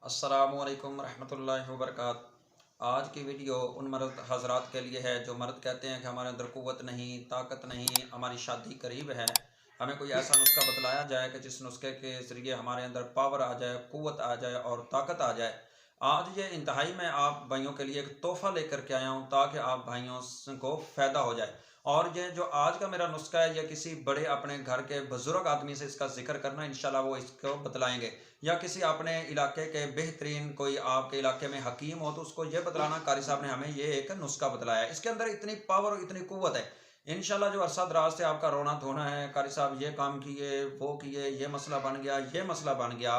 अस्सलामुअलैकुम रहमतुल्लाहि वबरकातुहू। आज की वीडियो उन मर्द हजरात के लिए है जो मर्द कहते हैं कि हमारे अंदर क़ुव्वत नहीं, ताकत नहीं, हमारी शादी करीब है, हमें कोई ऐसा नुस्खा बतलाया जाए कि जिस नुस्खे के ज़रिए हमारे अंदर पावर आ जाए, क़ुव्वत आ जाए और ताकत आ जाए। आज ये इंतहाई मैं आप भाइयों के लिए एक तोहफ़ा लेकर के आया हूँ ताकि आप भाइयों को फ़ायदा हो जाए। और ये जो आज का मेरा नुस्खा है, ये किसी बड़े अपने घर के बुजुर्ग आदमी से इसका जिक्र करना, इंशाल्लाह वो इसको बतलाएंगे, या किसी अपने इलाके के बेहतरीन कोई आपके इलाके में हकीम हो तो उसको ये बतलाना, कारी साहब ने हमें ये एक नुस्खा बतलाया है, इसके अंदर इतनी पावर और इतनी कुव्वत है। इंशाल्लाह जो अरसा दराज से आपका रोना धोना है, कारी साहब ये काम किए, वो किए, ये मसला बन गया, ये मसला बन गया,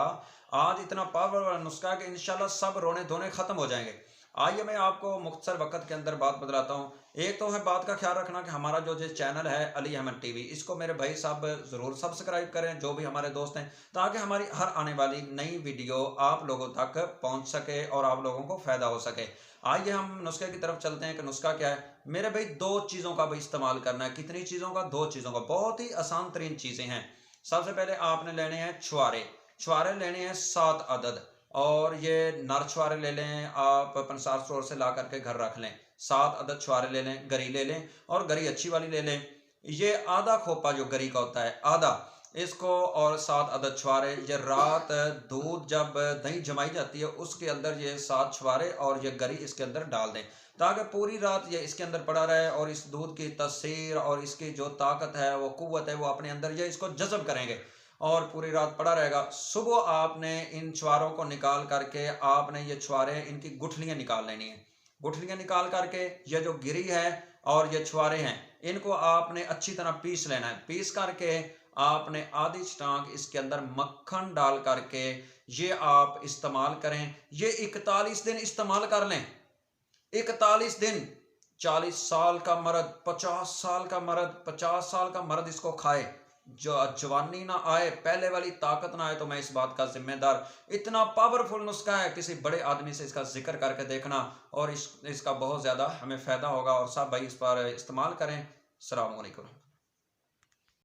आज इतना पावर वाला नुस्खा है कि इंशाल्लाह सब रोने धोने खत्म हो जाएंगे। आइए मैं आपको मुख्तसर वक्त के अंदर बात बतलाता हूँ। एक तो है बात का ख्याल रखना कि हमारा जो चैनल है अली अहमद टीवी, इसको मेरे भाई साहब ज़रूर सब्सक्राइब करें, जो भी हमारे दोस्त हैं, ताकि हमारी हर आने वाली नई वीडियो आप लोगों तक पहुंच सके और आप लोगों को फ़ायदा हो सके। आइए हम नुस्खे की तरफ चलते हैं कि नुस्खा क्या है। मेरे भाई दो चीज़ों का भी इस्तेमाल करना है। कितनी चीज़ों का? दो चीज़ों का। बहुत ही आसान तरीन चीज़ें हैं। सबसे पहले आपने लेने हैं छुआरे। छुआरे लेने हैं 7 अदद, और ये नर छुआरे ले लें, आप पंसार स्टोर से ला करके घर रख लें। 7 अदद छुआरे ले लें, गरी ले लें, और गरी अच्छी वाली ले लें। ये आधा खोपा जो गरी का होता है, आधा इसको, और 7 अदद छुआरे। ये रात दूध जब दही जमाई जाती है उसके अंदर ये 7 छुआरे और ये गरी इसके अंदर डाल दें, ताकि पूरी रात ये इसके अंदर पड़ा रहे और इस दूध की तसीर और इसकी जो ताकत है, वो कुव्वत है, वो अपने अंदर ये इसको जज़ब करेंगे और पूरी रात पड़ा रहेगा। सुबह आपने इन छुआरों को निकाल करके आपने ये छुआरे, इनकी गुठलियाँ निकाल लेनी है। गुठलियाँ निकाल करके ये जो गिरी है और ये छुआरे हैं, इनको आपने अच्छी तरह पीस लेना है। पीस करके आपने आधी छटांक इसके अंदर मक्खन डाल करके ये आप इस्तेमाल करें। ये 41 दिन इस्तेमाल कर लें। 41 दिन। 40 साल का मर्द, 50 साल का मर्द, 50 साल का मर्द इसको खाए, जो जवानी ना आए, पहले वाली ताकत ना आए, तो मैं इस बात का जिम्मेदार। इतना पावरफुल नुस्खा है, किसी बड़े आदमी से इसका जिक्र करके देखना और इसका बहुत ज़्यादा हमें फ़ायदा होगा, और सब भाई इस पर इस्तेमाल करें। अस्सलाम वालेकुम।